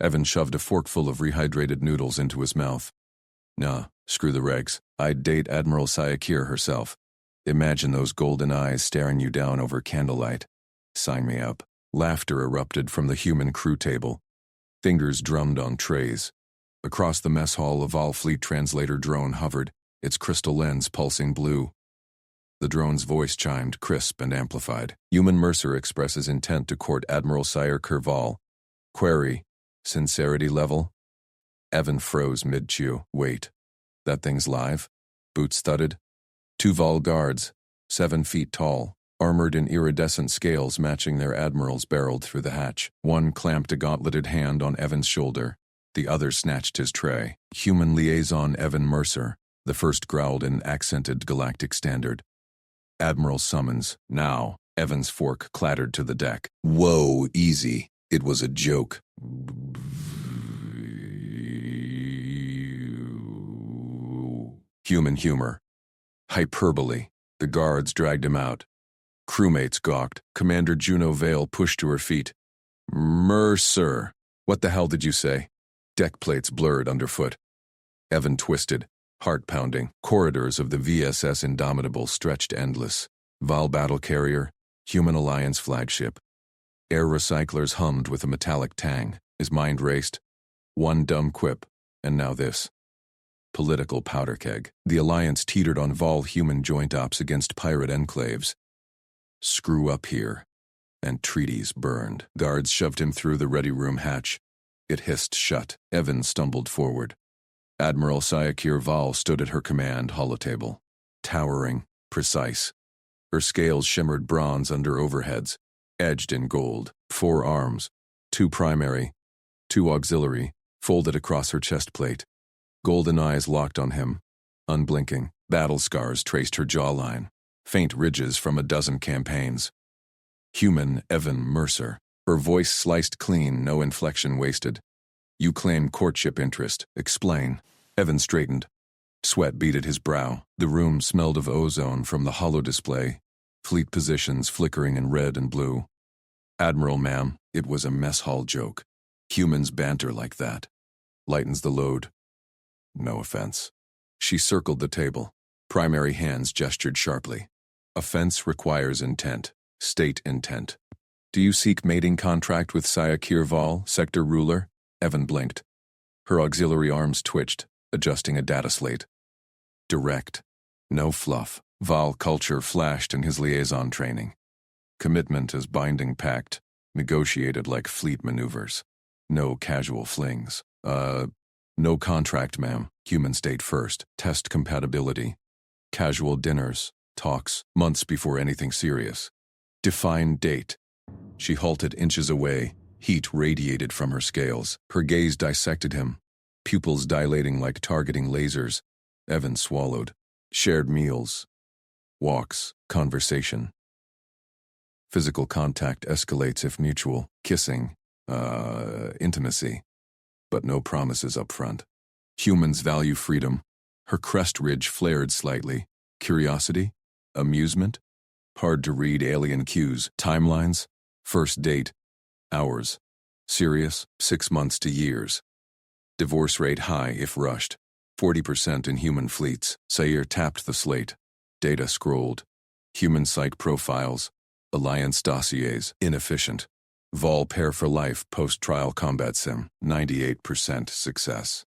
Evan shoved a forkful of rehydrated noodles into his mouth. Nah, screw the regs. I'd date Admiral Sayakir herself. Imagine those golden eyes staring you down over candlelight. Sign me up. Laughter erupted from the human crew table. Fingers drummed on trays. Across the mess hall, a Vol Fleet translator drone hovered, its crystal lens pulsing blue. The drone's voice chimed, crisp and amplified. Human Mercer expresses intent to court Admiral Sayakir Vol. Query. Sincerity level? Evan froze mid-chew. Wait. That thing's live? Boots thudded? 2 Vol guards, 7 feet tall, armored in iridescent scales matching their admirals, barreled through the hatch. One clamped a gauntleted hand on Evan's shoulder. The other snatched his tray. Human liaison Evan Mercer. The first growled in accented galactic standard. Admiral summons. Now. Evan's fork clattered to the deck. Whoa, easy. It was a joke. Human humor. Hyperbole. The guards dragged him out. Crewmates gawked. Commander Juno Vale pushed to her feet. Mercer. What the hell did you say? Deck plates blurred underfoot. Evan twisted, heart pounding. Corridors of the VSS Indomitable stretched endless. Vol battle carrier, Human Alliance flagship. Air recyclers hummed with a metallic tang. His mind raced. One dumb quip, and now this. Political powder keg. The Alliance teetered on Vol human joint ops against pirate enclaves. Screw up here. And treaties burned. Guards shoved him through the ready room hatch. It hissed shut. Evan stumbled forward. Admiral Sayakir Vol stood at her command holotable. Towering, precise. Her scales shimmered bronze under overheads, edged in gold. 4 arms, 2 primary, 2 auxiliary, folded across her chest plate. Golden eyes locked on him, unblinking. Battle scars traced her jawline, faint ridges from a dozen campaigns. Human Evan Mercer. Her voice sliced clean, no inflection wasted. You claim courtship interest. Explain. Evan straightened. Sweat beaded his brow. The room smelled of ozone from the holodisplay, fleet positions flickering in red and blue. Admiral, ma'am, it was a mess hall joke. Humans banter like that. Lightens the load. No offense. She circled the table. Primary hands gestured sharply. Offense requires intent. State intent. Do you seek mating contract with Sayakir Vol, sector ruler? Evan blinked. Her auxiliary arms twitched, adjusting a data slate. Direct. No fluff. Vol culture flashed in his liaison training. Commitment as binding pact, negotiated like fleet maneuvers. No casual flings. No contract, ma'am. Human state first. Test compatibility. Casual dinners, talks, months before anything serious. Define date. She halted inches away. Heat radiated from her scales. Her gaze dissected him, pupils dilating like targeting lasers. Evan swallowed. Shared meals. Walks. Conversation. Physical contact escalates if mutual. Kissing. Intimacy. But no promises up front. Humans value freedom. Her crest ridge flared slightly. Curiosity? Amusement? Hard to read alien cues. Timelines? First date. Hours. Serious? 6 months to years. Divorce rate high if rushed. 40% in human fleets. Sayer tapped the slate. Data scrolled. Human psych profiles. Alliance dossiers. Inefficient. Vol pair for life post-trial combat sim. 98% success.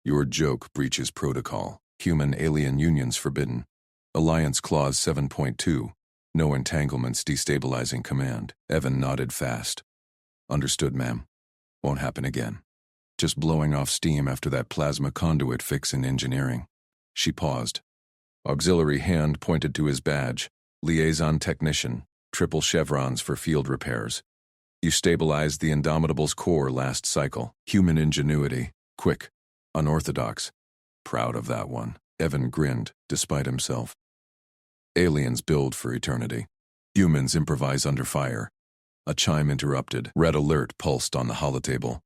Your joke breaches protocol. Human-alien unions forbidden. Alliance Clause 7.2. No entanglements destabilizing command. Evan nodded fast. Understood, ma'am. Won't happen again. Just blowing off steam after that plasma conduit fix in engineering. She paused. Auxiliary hand pointed to his badge. Liaison technician. Triple chevrons for field repairs. You stabilized the Indomitable's core last cycle. Human ingenuity. Quick. Unorthodox. Proud of that one. Evan grinned, despite himself. Aliens build for eternity. Humans improvise under fire. A chime interrupted. Red alert pulsed on the holotable.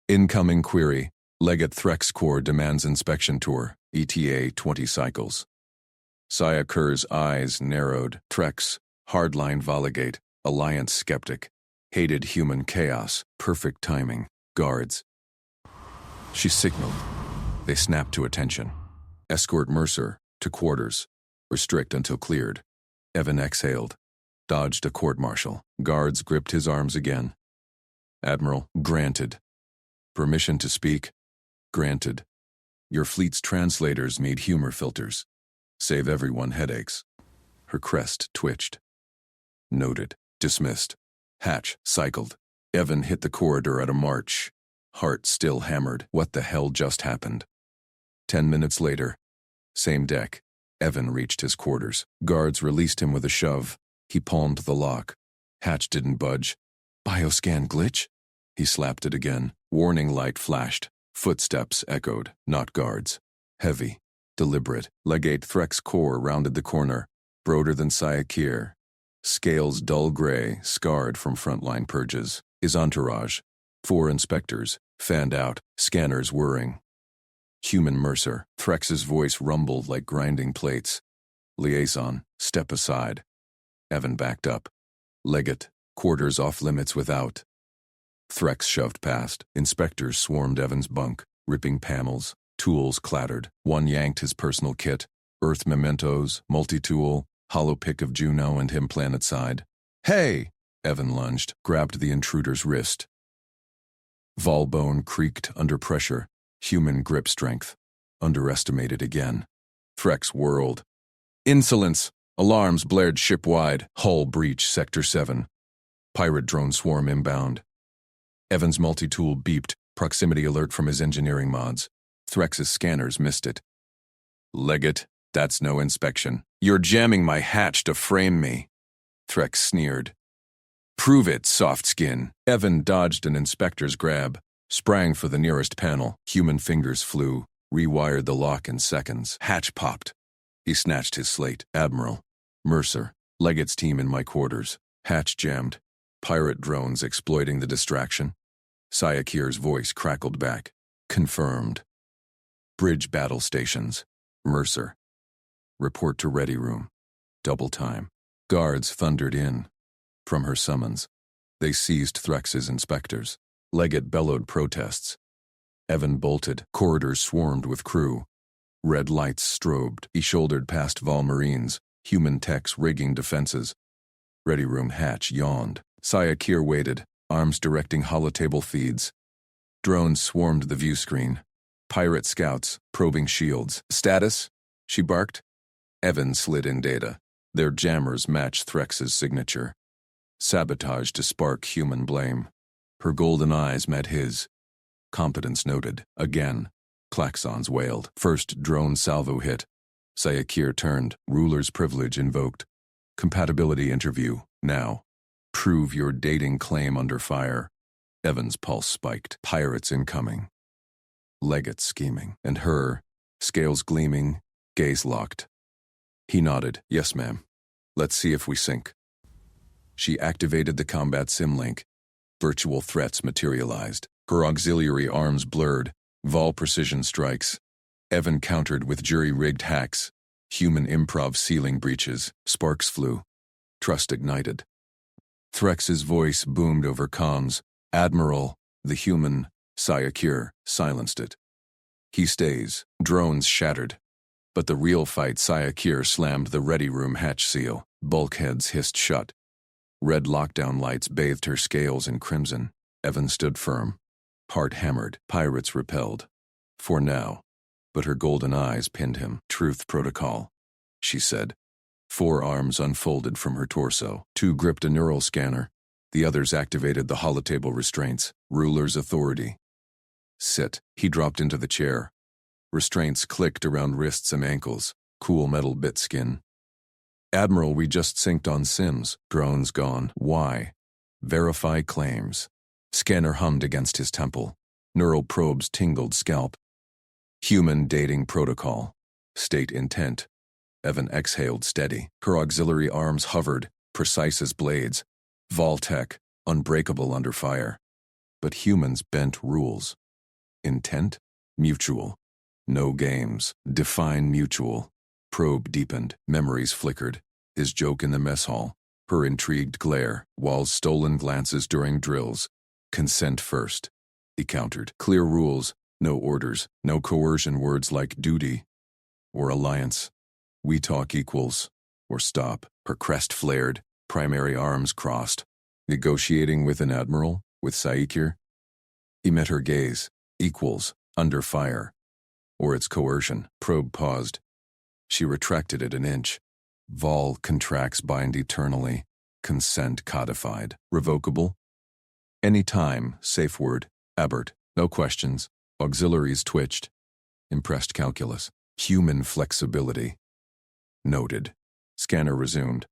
Incoming query. Legate Threx Core demands inspection tour. ETA 20 cycles. Sayakir's eyes narrowed. Trex. Hardline Voligate. Alliance skeptic. Hated human chaos. Perfect timing. Guards. She signaled. They snapped to attention. Escort Mercer to quarters. Restrict until cleared. Evan exhaled. Dodged a court-martial. Guards gripped his arms again. Admiral, granted. Permission to speak? Granted. Your fleet's translators need humor filters. Save everyone headaches. Her crest twitched. Noted. Dismissed. Hatch cycled. Evan hit the corridor at a march. Heart still hammered. What the hell just happened? 10 minutes later. Same deck. Evan reached his quarters. Guards released him with a shove. He palmed the lock. Hatch didn't budge. Bioscan glitch? He slapped it again. Warning light flashed. Footsteps echoed, not guards. Heavy. Deliberate. Legate Threx core rounded the corner. Broader than Syakir. Scales dull gray, scarred from frontline purges. His entourage. 4 inspectors. Fanned out. Scanners whirring. Human Mercer. Threx's voice rumbled like grinding plates. Liaison. Step aside. Evan backed up. Legate. Quarters off limits without. Threx shoved past. Inspectors swarmed Evan's bunk, ripping panels. Tools clattered. One yanked his personal kit. Earth mementos, multi-tool, hollow pick of Juno and him planet-side. Hey! Evan lunged, grabbed the intruder's wrist. Volbone creaked under pressure. Human grip strength. Underestimated again. Threx whirled. Insolence! Alarms blared ship-wide. Hull breach Sector 7. Pirate drone swarm inbound. Evan's multi-tool beeped, proximity alert from his engineering mods. Threx's scanners missed it. Legate, that's no inspection. You're jamming my hatch to frame me. Threx sneered. Prove it, soft skin. Evan dodged an inspector's grab, sprang for the nearest panel. Human fingers flew, rewired the lock in seconds. Hatch popped. He snatched his slate. Admiral. Mercer. Legate's team in my quarters. Hatch jammed. Pirate drones exploiting the distraction. Syakir's voice crackled back. Confirmed. Bridge battle stations. Mercer. Report to ready room. Double time. Guards thundered in. From her summons. They seized Threx's inspectors. Legate bellowed protests. Evan bolted. Corridors swarmed with crew. Red lights strobed. He shouldered past Vol Marines. Human techs rigging defenses. Ready room hatch yawned. Syakir waited, arms directing holotable feeds. Drones swarmed the view screen. Pirate scouts, probing shields. Status? She barked. Evan slid in data. Their jammers matched Threx's signature. Sabotage to spark human blame. Her golden eyes met his. Competence noted. Again. Klaxons wailed. First drone salvo hit. Syakir turned. Ruler's privilege invoked. Compatibility interview. Now. Prove your dating claim under fire. Evan's pulse spiked. Pirates incoming. Legate scheming. And her, scales gleaming, gaze locked. He nodded. Yes, ma'am. Let's see if we sync. She activated the combat sim link. Virtual threats materialized. Her auxiliary arms blurred. Vol precision strikes. Evan countered with jury-rigged hacks. Human improv ceiling breaches. Sparks flew. Trust ignited. Threx's voice boomed over comms. Admiral, the human, Syakir, silenced it. He stays. Drones shattered. But the real fight, Syakir slammed the ready room hatch seal. Bulkheads hissed shut. Red lockdown lights bathed her scales in crimson. Evan stood firm. Heart hammered. Pirates repelled. For now. But her golden eyes pinned him. Truth protocol, she said. 4 arms unfolded from her torso. 2 gripped a neural scanner. The others activated the holotable restraints. Ruler's authority. Sit. He dropped into the chair. Restraints clicked around wrists and ankles. Cool metal bit skin. Admiral, we just synced on Sims. Drones gone. Why? Verify claims. Scanner hummed against his temple. Neural probes tingled scalp. Human dating protocol. State intent. Evan exhaled steady. Her auxiliary arms hovered, precise as blades. Voltech, unbreakable under fire. But humans bent rules. Intent? Mutual. No games. Define mutual. Probe deepened. Memories flickered. His joke in the mess hall. Her intrigued glare. Wall's stolen glances during drills. Consent first. He countered. Clear rules. No orders, no coercion, words like duty or alliance. We talk equals or stop. Her crest flared, primary arms crossed. Negotiating with an admiral, with Saikir? He met her gaze. Equals, under fire. Or its coercion. Probe paused. She retracted it an inch. Vol contracts bind eternally. Consent codified. Revocable? Any time, safe word. Abert. No questions. Auxiliaries twitched. Impressed calculus. Human flexibility. Noted. Scanner resumed.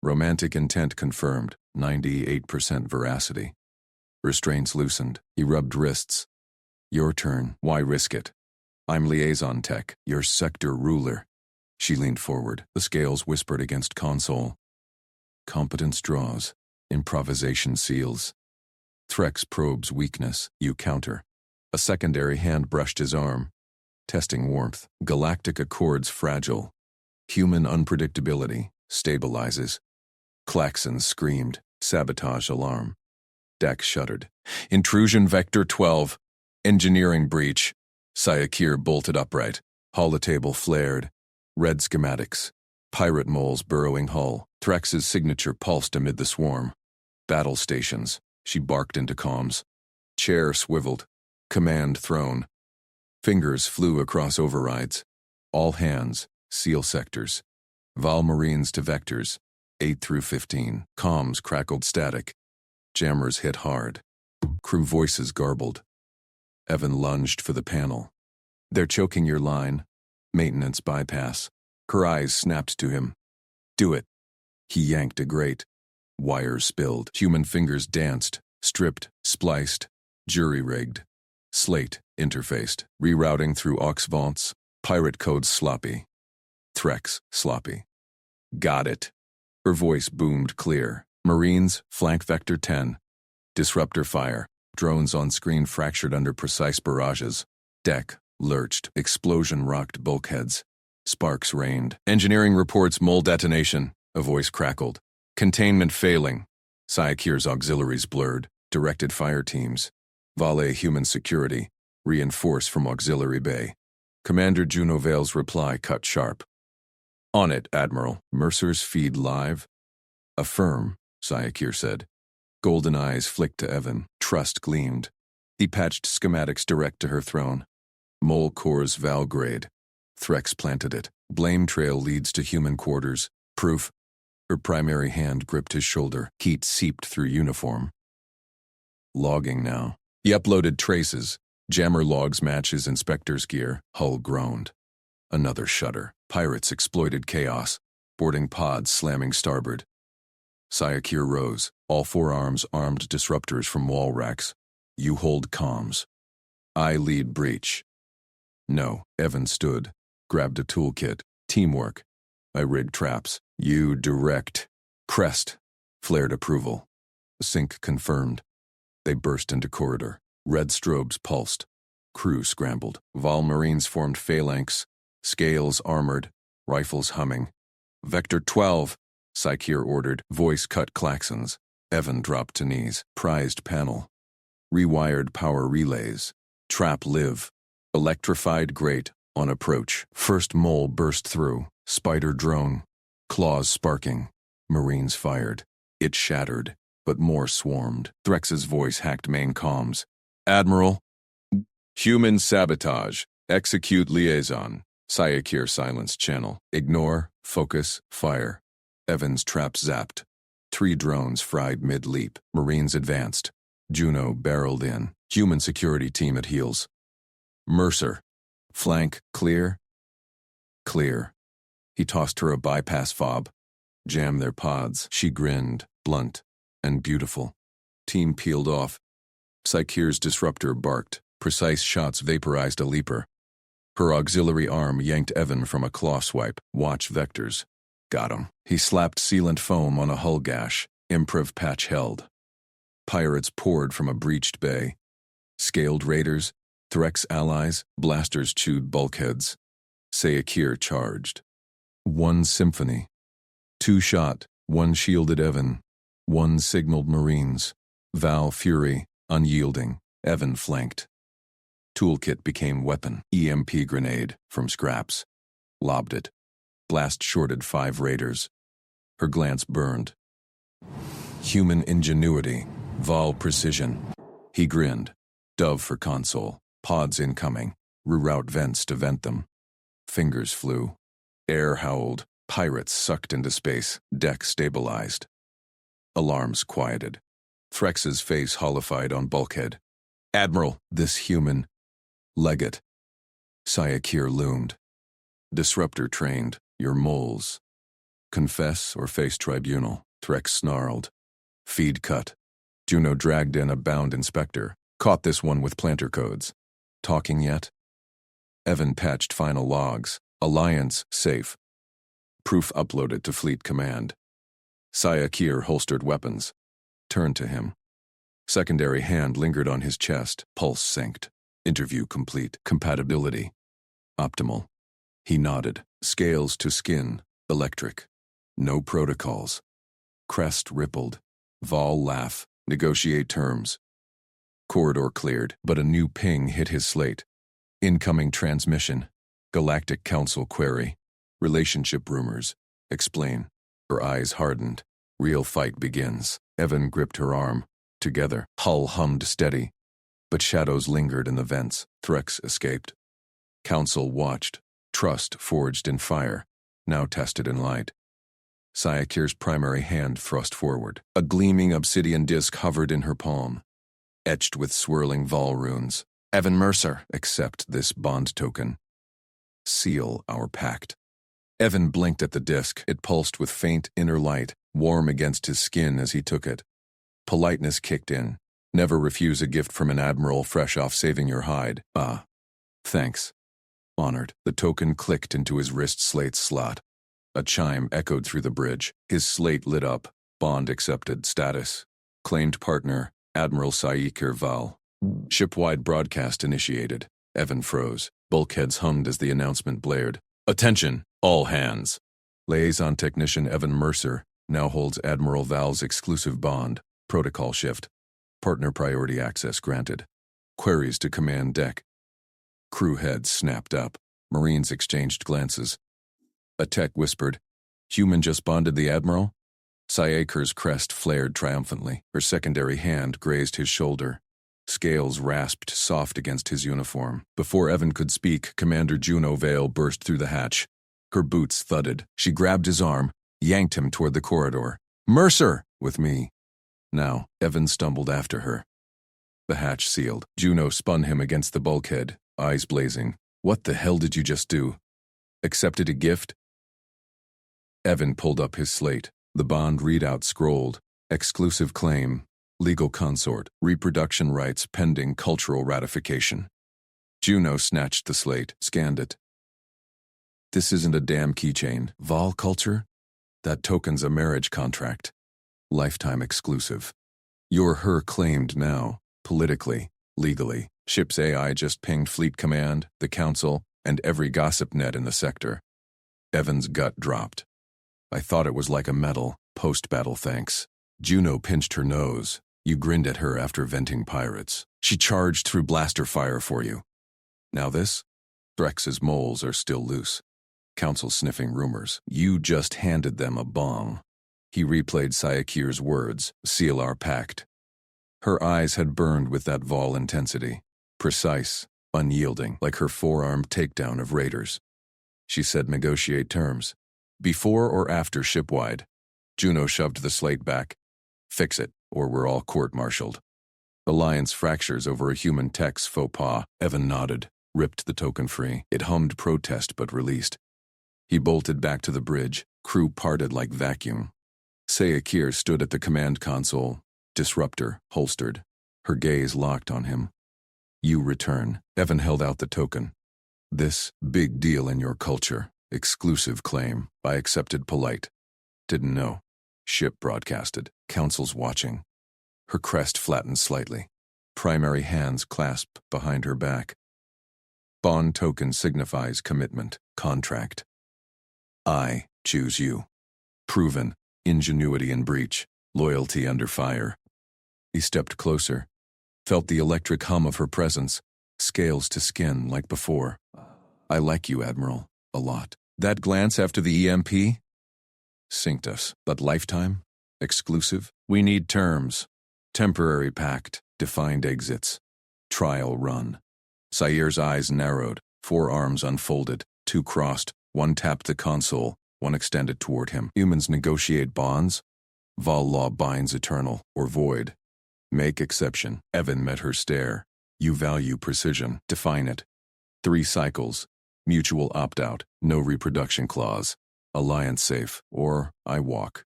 Romantic intent confirmed. 98% veracity. Restraints loosened. He rubbed wrists. Your turn. Why risk it? I'm liaison tech. Your sector ruler. She leaned forward. The scales whispered against console. Competence draws. Improvisation seals. Threx probes weakness. You counter. A secondary hand brushed his arm. Testing warmth. Galactic accords fragile. Human unpredictability. Stabilizes. Klaxons screamed. Sabotage alarm. Deck shuddered. Intrusion vector 12. Engineering breach. Saikir bolted upright. Holotable flared. Red schematics. Pirate moles burrowing hull. Threx's signature pulsed amid the swarm. Battle stations. She barked into comms. Chair swiveled. Command thrown. Fingers flew across overrides. All hands. Seal sectors. Vol Marines to vectors. 8 through 15. Comms crackled static. Jammers hit hard. Crew voices garbled. Evan lunged for the panel. They're choking your line. Maintenance bypass. Her eyes snapped to him. Do it. He yanked a grate. Wires spilled. Human fingers danced. Stripped. Spliced. Jury-rigged. Slate interfaced. Rerouting through aux vaults. Pirate code sloppy. Threx sloppy. Got it. Her voice boomed clear. Marines, flank vector 10. Disruptor fire. Drones on screen fractured under precise barrages. Deck lurched. Explosion rocked bulkheads. Sparks rained. Engineering reports mole detonation. A voice crackled. Containment failing. Saikir's auxiliaries blurred. Directed fire teams. Valet human security. Reinforce from auxiliary bay. Commander Juno Vale's reply cut sharp. On it, Admiral. Mercer's feed live? Affirm, Saikir said. Golden eyes flicked to Evan. Trust gleamed. He patched schematics direct to her throne. Mole cores Valgrade. Threx planted it. Blame trail leads to human quarters. Proof. Her primary hand gripped his shoulder. Heat seeped through uniform. Logging now. He uploaded traces. Jammer logs matches inspector's gear. Hull groaned. Another shudder. Pirates exploited chaos. Boarding pods slamming starboard. Saikir rose. All four arms armed disruptors from wall racks. You hold comms. I lead breach. No. Evan stood. Grabbed a toolkit. Teamwork. I rigged traps. You direct. Crest. Flared approval. Sync confirmed. They burst into corridor. Red strobes pulsed. Crew scrambled. Vol Marines formed phalanx. Scales armored. Rifles humming. Vector 12, Saikir ordered. Voice cut klaxons. Evan dropped to knees. Prized panel. Rewired power relays. Trap live. Electrified grate. On approach. First mole burst through. Spider drone. Claws sparking. Marines fired. It shattered, but more swarmed. Threx's voice hacked main comms. Admiral. Human sabotage. Execute liaison. Saikir silenced channel. Ignore. Focus. Fire. Evans trap zapped. 3 drones fried mid-leap. Marines advanced. Juno barreled in. Human security team at heels. Mercer. Flank clear? Clear. He tossed her a bypass fob. Jam their pods. She grinned, blunt and beautiful. Team peeled off. Saikir's disruptor barked. Precise shots vaporized a leaper. Her auxiliary arm yanked Evan from a claw swipe. Watch vectors. Got him. He slapped sealant foam on a hull gash. Improv patch held. Pirates poured from a breached bay. Scaled raiders, Threx allies, blasters chewed bulkheads. Saikir charged. 1 symphony. 2 shot, 1 shielded Evan. 1 signaled Marines. Val fury, unyielding. Evan flanked. Toolkit became weapon. EMP grenade from scraps. Lobbed it. Blast shorted 5 raiders. Her glance burned. Human ingenuity. Vol precision. He grinned. Dove for console. Pods incoming. Reroute vents to vent them. Fingers flew. Air howled. Pirates sucked into space. Deck stabilized. Alarms quieted. Threx's face hollified on bulkhead. Admiral, this human. Legate. Syakir loomed. Disruptor trained. Your moles. Confess or face tribunal. Threx snarled. Feed cut. Juno dragged in a bound inspector. Caught this one with planter codes. Talking yet? Evan patched final logs. Alliance safe. Proof uploaded to Fleet Command. Syakir holstered weapons. Turned to him. Secondary hand lingered on his chest. Pulse synced. Interview complete. Compatibility. Optimal. He nodded. Scales to skin. Electric. No protocols. Crest rippled. Vol laugh. Negotiate terms. Corridor cleared, but a new ping hit his slate. Incoming transmission. Galactic Council query. Relationship rumors. Explain. Her eyes hardened. Real fight begins. Evan gripped her arm. Together, hull hummed steady. But shadows lingered in the vents. Threx escaped. Council watched. Trust forged in fire. Now tested in light. Syakir's primary hand thrust forward. A gleaming obsidian disc hovered in her palm. Etched with swirling Vol runes. Evan Mercer, accept this bond token. Seal our pact. Evan blinked at the disc. It pulsed with faint inner light, warm against his skin as he took it. Politeness kicked in. Never refuse a gift from an admiral fresh off saving your hide. Ah. Thanks. Honored. The token clicked into his wrist slate slot. A chime echoed through the bridge. His slate lit up. Bond accepted. Status. Claimed partner, Admiral Syakir Val. Ship-wide broadcast initiated. Evan froze. Bulkheads hummed as the announcement blared. Attention, all hands. Liaison Technician Evan Mercer now holds Admiral Val's exclusive bond. Protocol shift. Partner priority access granted. Queries to command deck. Crew heads snapped up. Marines exchanged glances. A tech whispered, Human just bonded the Admiral? Syakir's crest flared triumphantly. Her secondary hand grazed his shoulder. Scales rasped soft against his uniform. Before Evan could speak, Commander Juno Vale burst through the hatch. Her boots thudded. She grabbed his arm, yanked him toward the corridor. Mercer! With me. Now, Evan stumbled after her. The hatch sealed. Juno spun him against the bulkhead, eyes blazing. What the hell did you just do? Accepted a gift? Evan pulled up his slate. The bond readout scrolled. Exclusive claim. Legal consort. Reproduction rights pending cultural ratification. Juno snatched the slate, scanned it. This isn't a damn keychain. Vol culture? That token's a marriage contract. Lifetime exclusive. You're her claimed now. Politically. Legally. Ship's AI just pinged Fleet Command, the Council, and every gossip net in the sector. Evan's gut dropped. I thought it was like a medal. Post-battle thanks. Juno pinched her nose. You grinned at her after venting pirates. She charged through blaster fire for you. Now this? Threx's moles are still loose. Council sniffing rumors. You just handed them a bong. He replayed Syakir's words. Seal our pact. Her eyes had burned with that Vol intensity. Precise, unyielding, like her forearm takedown of raiders. She said negotiate terms. Before or after shipwide? Juno shoved the slate back. Fix it, or we're all court-martialed. Alliance fractures over a human tech's faux pas. Evan nodded, ripped the token free. It hummed protest but released. He bolted back to the bridge. Crew parted like vacuum. Syakir stood at the command console. Disruptor, holstered. Her gaze locked on him. You return. Evan held out the token. This, big deal in your culture. Exclusive claim. I accepted polite. Didn't know. Ship broadcasted. Council's watching. Her crest flattened slightly. Primary hands clasped behind her back. Bond token signifies commitment. Contract. I choose you. Proven. Ingenuity in breach. Loyalty under fire. He stepped closer. Felt the electric hum of her presence. scales to skin like before. I like you, Admiral, a lot. That glance after the EMP? Synced us, but lifetime? Exclusive? We need terms. Temporary pact, defined exits. Trial run. Sair's eyes narrowed, 4 arms unfolded, 2 crossed, 1 tapped the console, 1 extended toward him. Humans negotiate bonds? Vol law binds eternal, or void. Make exception. Evan met her stare. You value precision. Define it. 3 cycles. Mutual opt-out. No reproduction clause. Alliance safe. Or I walk.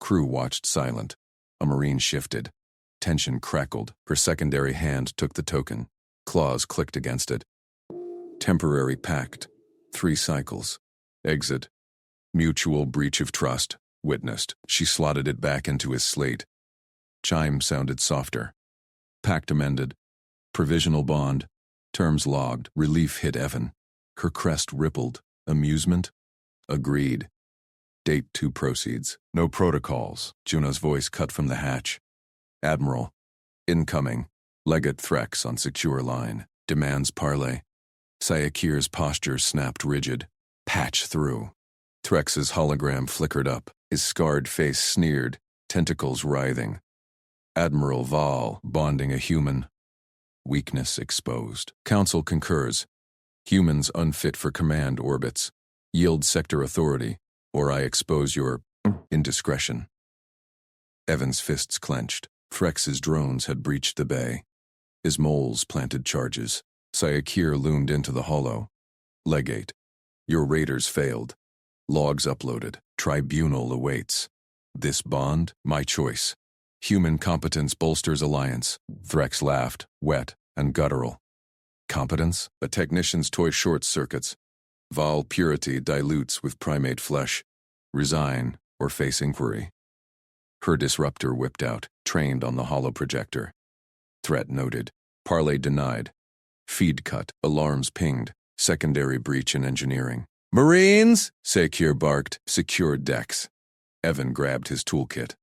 Crew watched silent. A Marine shifted. Tension crackled. Her secondary hand took the token. Claws clicked against it. Temporary pact. 3 cycles. Exit. Mutual breach of trust. Witnessed. She slotted it back into his slate. Chime sounded softer. Pact amended. Provisional bond. Terms logged. Relief hit Evan. Her crest rippled. Amusement? Agreed. Date 2 proceeds. No protocols. Juno's voice cut from the hatch. Admiral. Incoming. Legate Threx on secure line. Demands parley. Sayakir's posture snapped rigid. Patch through. Threx's hologram flickered up. His scarred face sneered. Tentacles writhing. Admiral Val bonding a human. Weakness exposed. Council concurs. Humans unfit for command orbits. Yield sector authority, or I expose your indiscretion. Evan's fists clenched. Threx's drones had breached the bay. His moles planted charges. Sayakir loomed into the hollow. Legate. Your raiders failed. Logs uploaded. Tribunal awaits. This bond, my choice. Human competence bolsters alliance. Threx laughed, wet and guttural. Competence? A technician's toy short circuits. Val purity dilutes with primate flesh. Resign or face inquiry. Her disruptor whipped out, trained on the holoprojector. Threat noted. Parley denied. Feed cut. Alarms pinged. Secondary breach in engineering. Marines! Sakir barked. Secure decks. Evan grabbed his toolkit.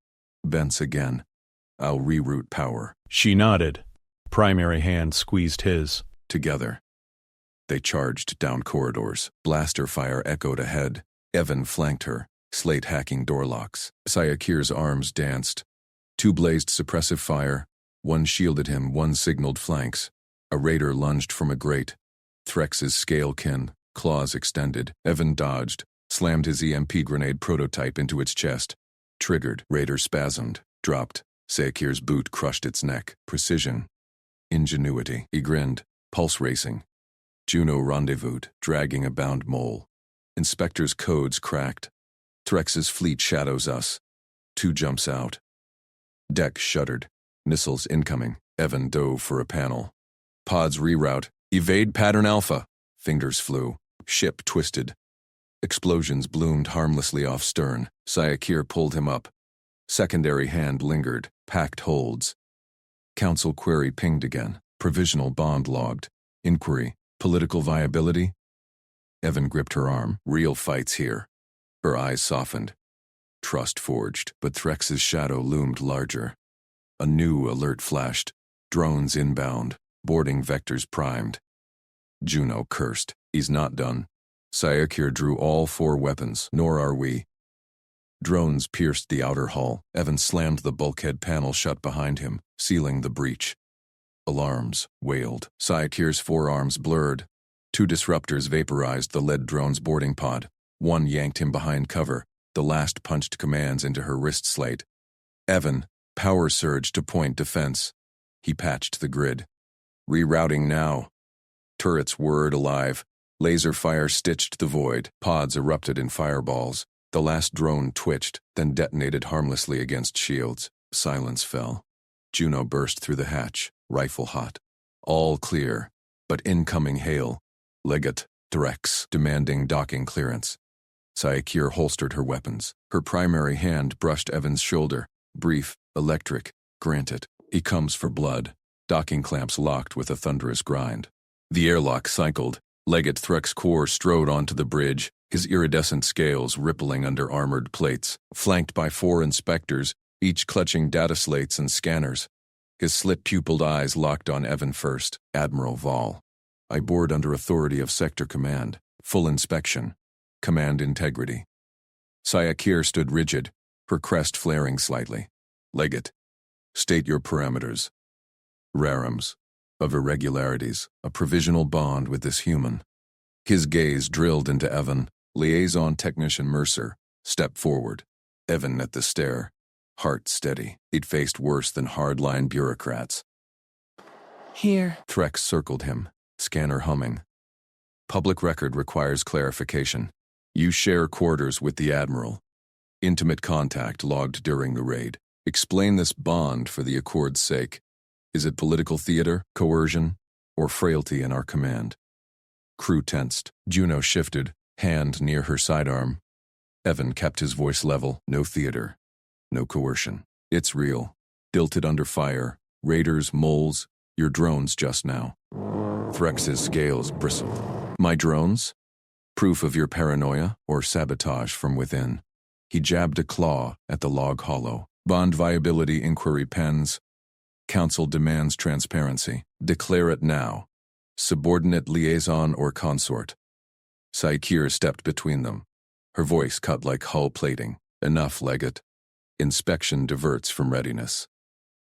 Bents again. I'll reroute power. She nodded. Primary hand squeezed his. Together. They charged down corridors. Blaster fire echoed ahead. Evan flanked her. Slate hacking door locks. Sayakir's arms danced. 2 blazed suppressive fire. 1 shielded him, 1 signaled flanks. A raider lunged from a grate. Threx's scalekin, claws extended. Evan dodged, slammed his EMP grenade prototype into its chest. Triggered. Raider spasmed, dropped. Sayakir's boot crushed its neck. Precision. Ingenuity. He grinned, pulse racing. Juno rendezvoused, dragging a bound mole. Inspector's codes cracked. Threx's fleet shadows us. 2 jumps out. Deck shuddered. Missiles incoming. Evan dove for a panel. Pods reroute. Evade pattern alpha. Fingers flew. Ship twisted. Explosions bloomed harmlessly off stern. Sayakir pulled him up. Secondary hand lingered. Packed holds. Council query pinged again. Provisional bond logged. Inquiry. Political viability? Evan gripped her arm. Real fights here. Her eyes softened. Trust forged, but Threx's shadow loomed larger. A new alert flashed. Drones inbound. Boarding vectors primed. Juno cursed. He's not done. Sayakir drew all 4 weapons, nor are we. Drones pierced the outer hull. Evan slammed the bulkhead panel shut behind him, sealing the breach. Alarms wailed. Sayakir's forearms blurred. 2 disruptors vaporized the lead drone's boarding pod. 1 yanked him behind cover. The last punched commands into her wrist slate. Evan, power surge to point defense. He patched the grid. Rerouting now. Turrets whirred alive. Laser fire stitched the void. Pods erupted in fireballs. The last drone twitched, then detonated harmlessly against shields. Silence fell. Juno burst through the hatch, rifle hot. All clear, but incoming hail. Legate Threx demanding docking clearance. Sayakir holstered her weapons. Her primary hand brushed Evan's shoulder. Brief, electric. Grant it. He comes for blood. Docking clamps locked with a thunderous grind. The airlock cycled. Legate Threx core strode onto the bridge, his iridescent scales rippling under armored plates, flanked by 4 inspectors, each clutching data slates and scanners. His slit-pupiled eyes locked on Evan first. Admiral Vol. I board under authority of Sector Command. Full inspection. Command integrity. Sayakir stood rigid, her crest flaring slightly. Legate. State your parameters. Rarums. Of irregularities, a provisional bond with this human. His gaze drilled into Evan. Liaison Technician Mercer. Step forward. Evan at the stair. Heart steady. He'd faced worse than hardline bureaucrats. Here. Threx circled him, scanner humming. Public record requires clarification. You share quarters with the Admiral. Intimate contact logged during the raid. Explain this bond for the Accord's sake. Is it political theater, coercion, or frailty in our command? Crew tensed. Juno shifted, hand near her sidearm. Evan kept his voice level. No theater. No coercion. It's real. Dilted under fire. Raiders, moles, your drones just now. Threx's scales bristled. My drones? Proof of your paranoia or sabotage from within. He jabbed a claw at the log hollow. Bond viability inquiry pens. Council demands transparency. Declare it now. Subordinate liaison or consort. Saikir stepped between them. Her voice cut like hull plating. Enough, Legate. Inspection diverts from readiness.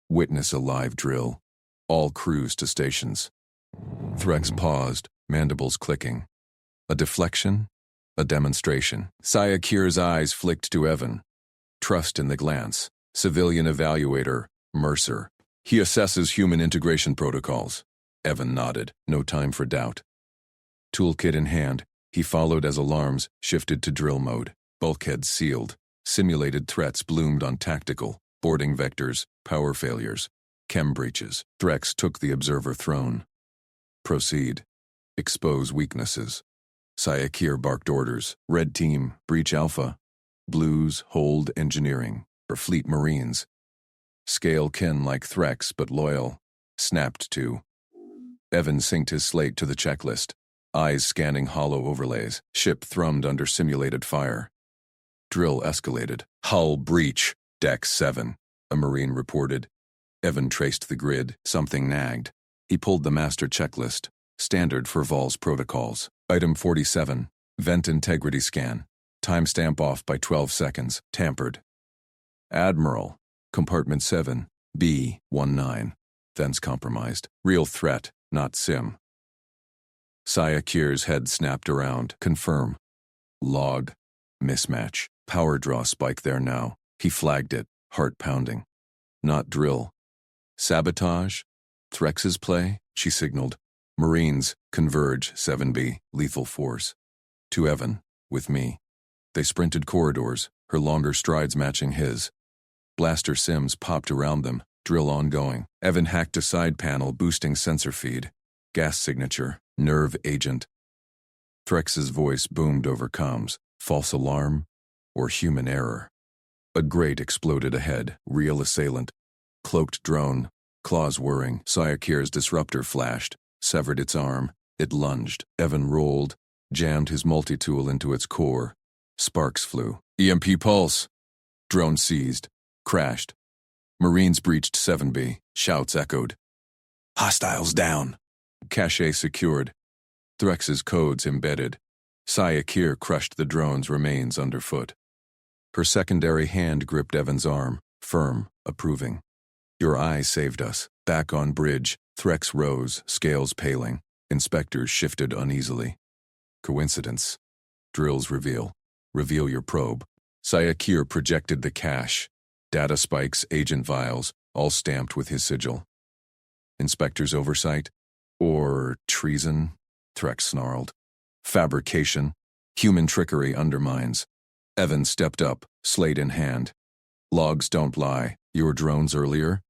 Witness a live drill. All crews to stations. Threx paused, mandibles clicking. A deflection? A demonstration. Sayakir's eyes flicked to Evan. Trust in the glance. Civilian evaluator, Mercer. He assesses human integration protocols. Evan nodded, no time for doubt. Toolkit in hand, he followed as alarms shifted to drill mode. Bulkheads sealed. Simulated threats bloomed on tactical, boarding vectors, power failures, chem breaches. Threx took the observer throne. Proceed. Expose weaknesses. Sayakir barked orders. Red team, breach alpha. Blues, hold engineering. For fleet marines. Scale kin like Threx but loyal. Snapped to. Evan synced his slate to the checklist. Eyes scanning hollow overlays. Ship thrummed under simulated fire. Drill escalated. Hull breach. Deck 7. A Marine reported. Evan traced the grid. Something nagged. He pulled the master checklist. Standard for Vol's protocols. Item 47. Vent integrity scan. Timestamp off by 12 seconds. Tampered. Admiral. Compartment 7. B-19. Thence compromised. Real threat, not sim. Sayakir's head snapped around. Confirm. Log. Mismatch. Power draw spike there now. He flagged it, heart pounding. Not drill. Sabotage? Threx's play? She signaled. Marines, converge, 7B, lethal force. To Evan, with me. They sprinted corridors, her longer strides matching his. Blaster sims popped around them, drill ongoing. Evan hacked a side panel boosting sensor feed. Gas signature, nerve agent. Threx's voice boomed over comms. False alarm? Or human error? A grate exploded ahead, real assailant. Cloaked drone, claws whirring. Sayakir's disruptor flashed, severed its arm. It lunged. Evan rolled, jammed his multi-tool into its core. Sparks flew. EMP pulse. Drone seized. Crashed. Marines breached 7B. Shouts echoed. Hostiles down. Cache secured. Threx's codes embedded. Sayakir crushed the drone's remains underfoot. Her secondary hand gripped Evan's arm, firm, approving. Your eye saved us. Back on bridge, Threx rose, scales paling. Inspectors shifted uneasily. Coincidence. Drills reveal. Reveal your probe. Sayakir projected the cache. Data spikes, agent vials, all stamped with his sigil. Inspector's oversight? Or treason? Threx snarled. Fabrication. Human trickery undermines. Evan stepped up, slate in hand. Logs don't lie. Your drones earlier?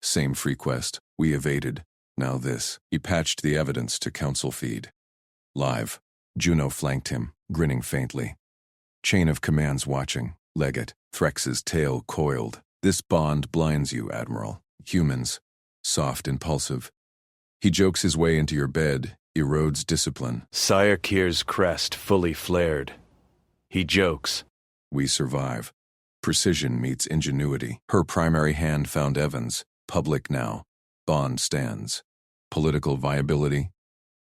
Same frequest. We evaded. Now this. He patched the evidence to council feed. Live. Juno flanked him, grinning faintly. Chain of commands watching. Legate. Threx's tail coiled. This bond blinds you, Admiral. Humans. Soft, impulsive. He jokes his way into your bed, erodes discipline. Sayakir's crest fully flared. He jokes. We survive. Precision meets ingenuity. Her primary hand found Evan's. Public now. Bond stands. Political viability?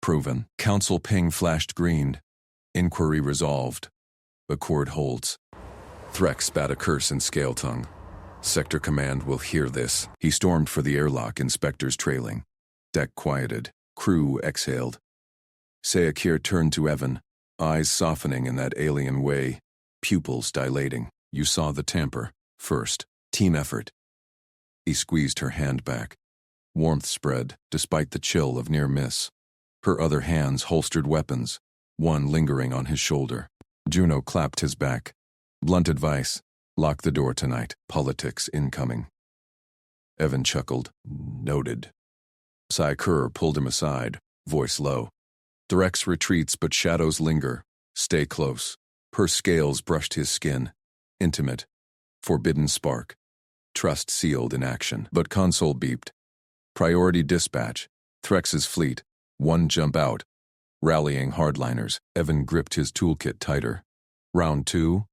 Proven. Council ping flashed green. Inquiry resolved. Accord holds. Threx spat a curse in scale tongue. Sector Command will hear this. He stormed for the airlock, inspectors trailing. Deck quieted. Crew exhaled. Sayakir turned to Evan, eyes softening in that alien way, pupils dilating. You saw the tamper. First. Team effort. He squeezed her hand back. Warmth spread, despite the chill of near miss. Her other hands holstered weapons, one lingering on his shoulder. Juno clapped his back. Blunt advice. Lock the door tonight. Politics incoming. Evan chuckled. Noted. Psyker pulled him aside, voice low. Threx retreats, but shadows linger. Stay close. Her scales brushed his skin. Intimate. Forbidden spark. Trust sealed in action. But console beeped. Priority dispatch. Threx's fleet. One jump out. Rallying hardliners. Evan gripped his toolkit tighter. Round 2.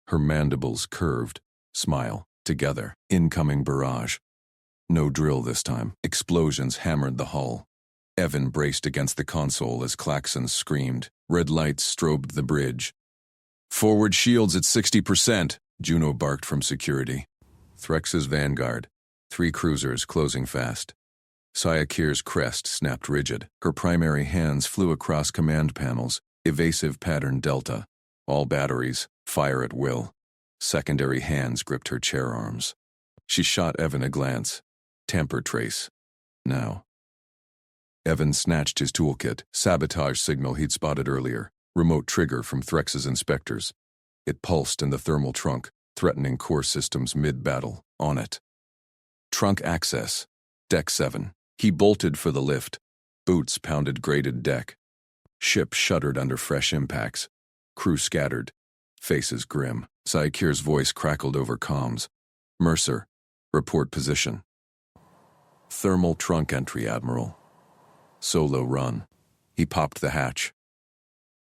Her mandibles curved. Smile. Together. Incoming barrage. No drill this time. Explosions hammered the hull. Evan braced against the console as klaxons screamed. Red lights strobed the bridge. Forward shields at 60%, Juno barked from security. Threx's vanguard. 3 cruisers closing fast. Sayakir's crest snapped rigid. Her primary hands flew across command panels. Evasive pattern delta. All batteries. Fire at will. Secondary hands gripped her chair arms. She shot Evan a glance. Tamper trace. Now. Evan snatched his toolkit, sabotage signal he'd spotted earlier, remote trigger from Threx's inspectors. It pulsed in the thermal trunk, threatening core systems mid-battle. On it. Trunk access. Deck 7. He bolted for the lift. Boots pounded grated deck. Ship shuddered under fresh impacts. Crew scattered. Faces grim. Saikir's voice crackled over comms. Mercer. Report position. Thermal trunk entry, Admiral. Solo run. He popped the hatch.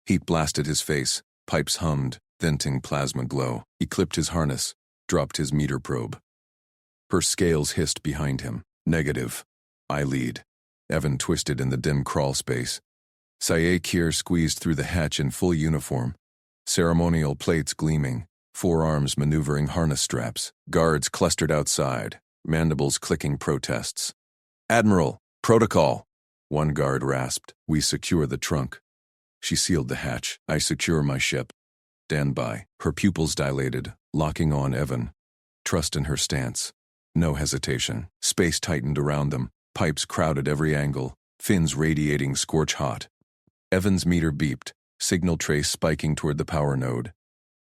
Heat blasted his face. Pipes hummed, venting plasma glow. He clipped his harness, dropped his meter probe. Her scales hissed behind him. Negative. I lead. Evan twisted in the dim crawl space. Sayakir squeezed through the hatch in full uniform. Ceremonial plates gleaming. Forearms maneuvering harness straps. Guards clustered outside. Mandibles clicking protests. Admiral, protocol. One guard rasped. We secure the trunk. She sealed the hatch. I secure my ship. Stand by. Her pupils dilated, locking on Evan. Trust in her stance. No hesitation. Space tightened around them. Pipes crowded every angle. Fins radiating scorch hot. Evan's meter beeped. Signal trace spiking toward the power node.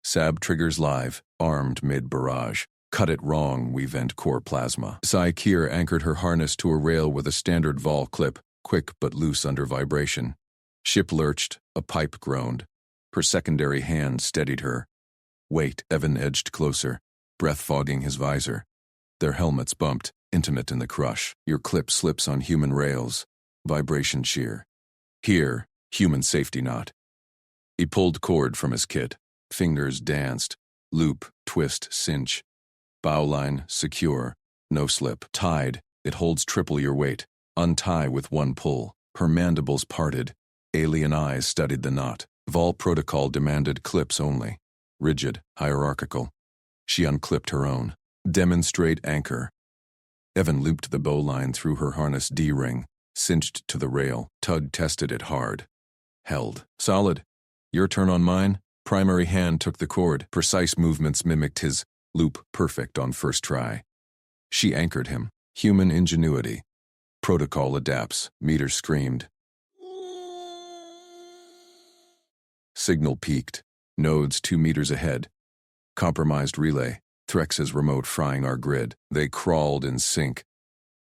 Sab triggers live, armed mid-barrage. Cut it wrong, we vent core plasma. Saikir anchored her harness to a rail with a standard vol clip, quick but loose under vibration. Ship lurched, a pipe groaned. Her secondary hand steadied her. Wait, Evan edged closer, breath fogging his visor. Their helmets bumped, intimate in the crush. Your clip slips on human rails. Vibration shear. Here, human safety knot. He pulled cord from his kit. Fingers danced. Loop, twist, cinch. Bowline, secure. No slip. Tied. It holds triple your weight. Untie with one pull. Her mandibles parted. Alien eyes studied the knot. Vol protocol demanded clips only. Rigid, hierarchical. She unclipped her own. Demonstrate anchor. Evan looped the bowline through her harness D-ring, cinched to the rail. Tug tested it hard. Held. Solid. Your turn on mine. Primary hand took the cord. Precise movements mimicked his. Loop perfect on first try. She anchored him. Human ingenuity. Protocol adapts. Meter screamed. Signal peaked. Nodes 2 meters ahead. Compromised relay. Threx's remote frying our grid. They crawled in sync.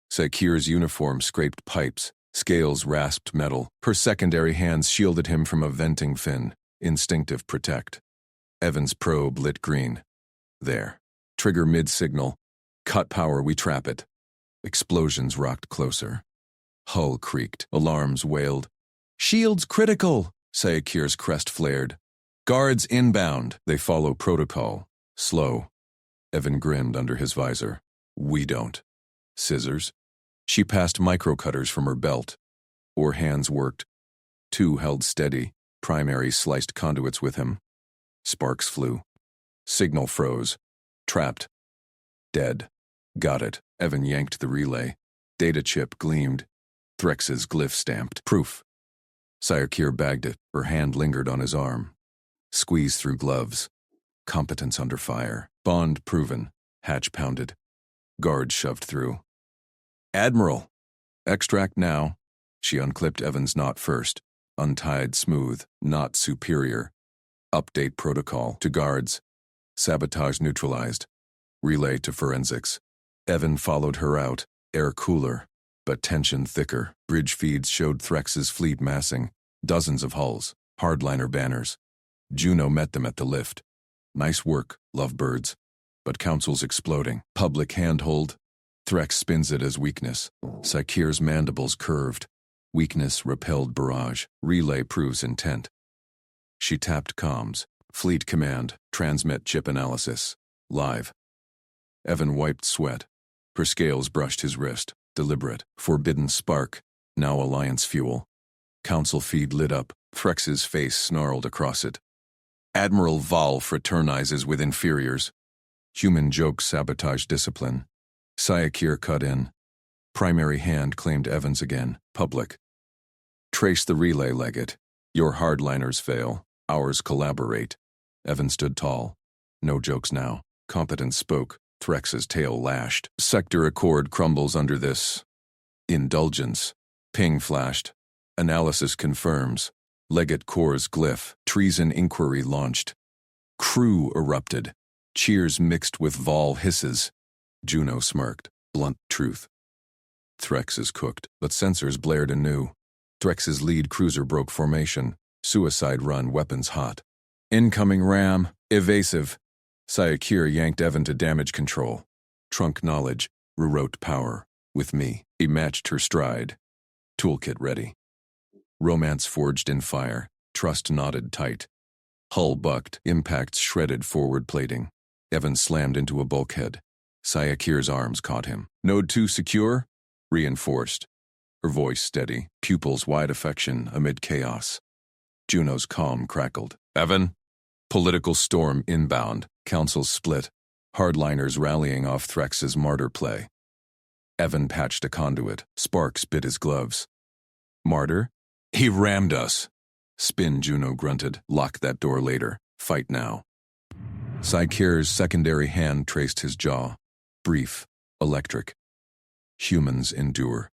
Sakir's uniform scraped pipes. Scales rasped metal. Her secondary hands shielded him from a venting fin. Instinctive protect. Evan's probe lit green. There. Trigger mid-signal. Cut power, we trap it. Explosions rocked closer. Hull creaked. Alarms wailed. Shields critical! Sayakir's crest flared. Guards inbound. They follow protocol. Slow. Evan grinned under his visor. We don't. Scissors? She passed microcutters from her belt. Or hands worked. Two held steady. Primary sliced conduits with him. Sparks flew. Signal froze. Trapped. Dead. Got it. Evan yanked the relay. Data chip gleamed. Threx's glyph stamped. Proof. Sayakir bagged it. Her hand lingered on his arm. Squeeze through gloves. Competence under fire. Bond proven. Hatch pounded. Guard shoved through. Admiral! Extract now. She unclipped Evan's knot first. Untied smooth. Knot superior. Update protocol to guards. Sabotage neutralized. Relay to forensics. Evan followed her out. Air cooler, but tension thicker. Bridge feeds showed Threx's fleet massing. Dozens of hulls. Hardliner banners. Juno met them at the lift. Nice work, lovebirds. But Council's exploding. Public handhold. Threx spins it as weakness. Sakir's mandibles curved. Weakness repelled barrage. Relay proves intent. She tapped comms. Fleet command. Transmit chip analysis. Live. Evan wiped sweat. Her scales brushed his wrist. Deliberate. Forbidden spark. Now Alliance fuel. Council feed lit up. Threx's face snarled across it. Admiral Val fraternizes with inferiors. Human jokes sabotage discipline. Sayakir cut in. Primary hand claimed Evans again. Public. Trace the relay, Legate. Your hardliners fail. Ours collaborate. Evan stood tall. No jokes now. Competence spoke. Threx's tail lashed. Sector Accord crumbles under this indulgence. Ping flashed. Analysis confirms. Legate Corps glyph. Treason inquiry launched. Crew erupted. Cheers mixed with Vol hisses. Juno smirked. Blunt truth. Threx is cooked, but sensors blared anew. Threx's lead cruiser broke formation. Suicide run, weapons hot. Incoming ram. Evasive. Sayakir yanked Evan to damage control. Trunk knowledge. Rewrote power. With me. He matched her stride. Toolkit ready. Romance forged in fire. Trust knotted tight. Hull bucked. Impacts shredded forward plating. Evan slammed into a bulkhead. Sayakir's arms caught him. Node 2 secure? Reinforced. Her voice steady. Pupils wide affection amid chaos. Juno's calm crackled. Evan? Political storm inbound. Council split. Hardliners rallying off Threx's martyr play. Evan patched a conduit. Sparks bit his gloves. Martyr? He rammed us. Spin, Juno grunted. Lock that door later. Fight now. Sayakir's secondary hand traced his jaw. Brief. Electric. Humans endure.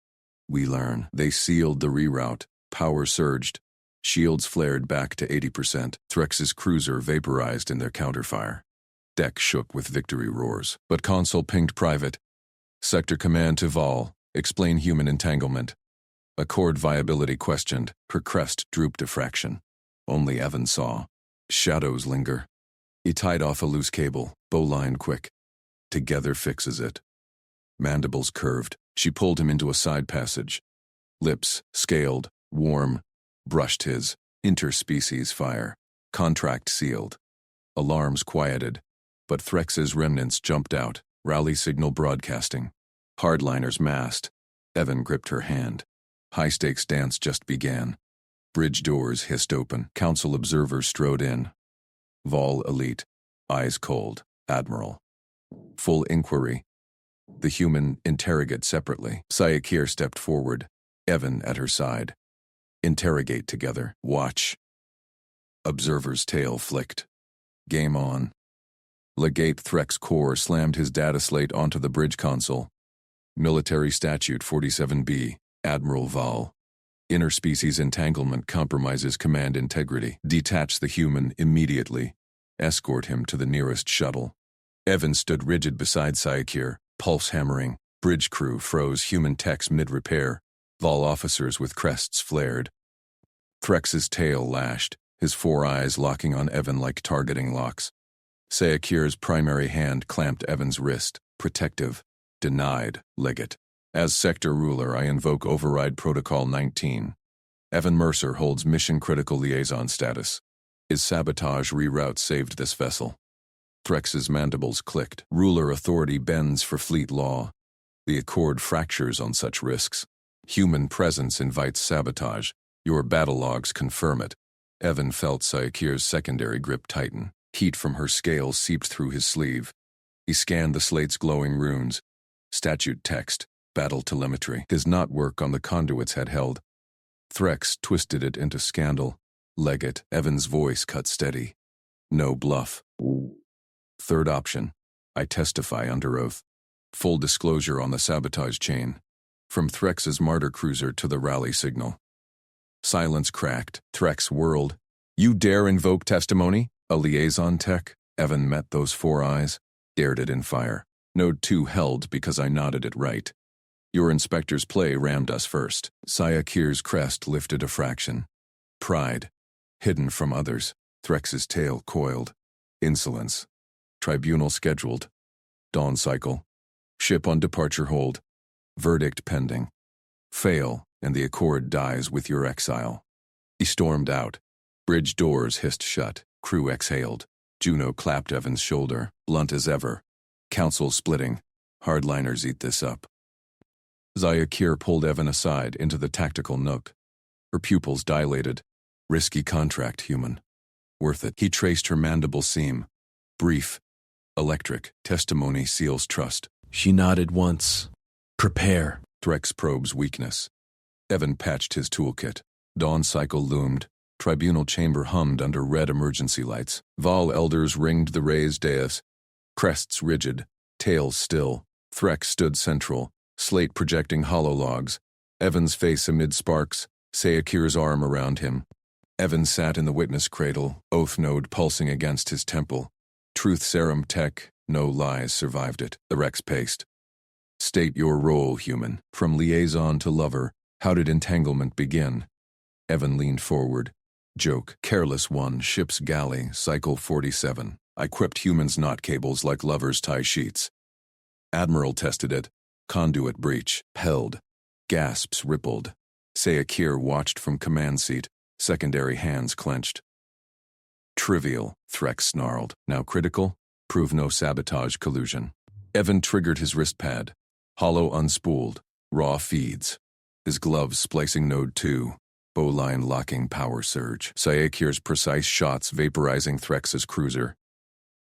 We learn. They sealed the reroute. Power surged. Shields flared back to 80%. Threx's cruiser vaporized in their counterfire. Deck shook with victory roars. But console pinged private. Sector command to Vol. Explain human entanglement. Accord viability questioned. Her crest drooped a fraction. Only Evan saw. Shadows linger. He tied off a loose cable. Bowline quick. Together fixes it. Mandibles curved. She pulled him into a side passage. Lips, scaled, warm, brushed his. Interspecies fire. Contract sealed. Alarms quieted. But Threx's remnants jumped out. Rally signal broadcasting. Hardliners massed. Evan gripped her hand. High-stakes dance just began. Bridge doors hissed open. Council observers strode in. Vol elite. Eyes cold. Admiral. Full inquiry. The human interrogate separately. Sayakir stepped forward. Evan at her side. Interrogate together. Watch. Observer's tail flicked. Game on. Legate Threx Corps slammed his data slate onto the bridge console. Military Statute 47B. Admiral Val. Interspecies entanglement compromises command integrity. Detach the human immediately. Escort him to the nearest shuttle. Evan stood rigid beside Sayakir, pulse hammering. Bridge crew froze human techs mid-repair. Vol officers with crests flared. Threx's tail lashed, his four eyes locking on Evan like targeting locks. Sayakir's primary hand clamped Evan's wrist. Protective. Denied. Legate. As sector ruler, I invoke Override Protocol 19. Evan Mercer holds mission-critical liaison status. His sabotage reroute saved this vessel. Threx's mandibles clicked. Ruler authority bends for fleet law. The Accord fractures on such risks. Human presence invites sabotage. Your battle logs confirm it. Evan felt Sayakir's secondary grip tighten. Heat from her scales seeped through his sleeve. He scanned the slate's glowing runes. Statute text, battle telemetry. His knot work on the conduits had held. Threx twisted it into scandal. Leggett, Evan's voice cut steady. No bluff. Third option. I testify under oath. Full disclosure on the sabotage chain. From Threx's martyr cruiser to the rally signal. Silence cracked. Threx whirled. You dare invoke testimony? A liaison tech? Evan met those 4 eyes. Dared it in fire. Node 2 held because I nodded it right. Your inspector's play rammed us first. Sayakir's crest lifted a fraction. Pride. Hidden from others. Threx's tail coiled. Insolence. Tribunal scheduled. Dawn cycle. Ship on departure hold. Verdict pending. Fail, and the Accord dies with your exile. He stormed out. Bridge doors hissed shut. Crew exhaled. Juno clapped Evan's shoulder, blunt as ever. Council splitting. Hardliners eat this up. Sayakir pulled Evan aside into the tactical nook. Her pupils dilated. Risky contract, human. Worth it. He traced her mandible seam. Brief. Electric. Testimony seals trust. She nodded once. Prepare. Threx probes weakness. Evan patched his toolkit. Dawn cycle loomed. Tribunal chamber hummed under red emergency lights. Vol elders ringed the raised dais. Crests rigid. Tails still. Threx stood central. Slate projecting holologs. Evan's face amid sparks. Sayakir's arm around him. Evan sat in the witness cradle, oath node pulsing against his temple. Truth serum tech, no lies survived it. The Rex paced. State your role, human. From liaison to lover, how did entanglement begin? Evan leaned forward. Joke, careless one, ship's galley, cycle 47. I quipped humans' knot cables like lovers tie sheets. Admiral tested it. Conduit breach, held. Gasps rippled. Sayakir watched from command seat, secondary hands clenched. Trivial, Threx snarled. Now critical? Prove no sabotage collusion. Evan triggered his wrist pad. Hollow unspooled. Raw feeds. His gloves splicing node 2. Bowline locking power surge. Sayakir's precise shots vaporizing Threx's cruiser.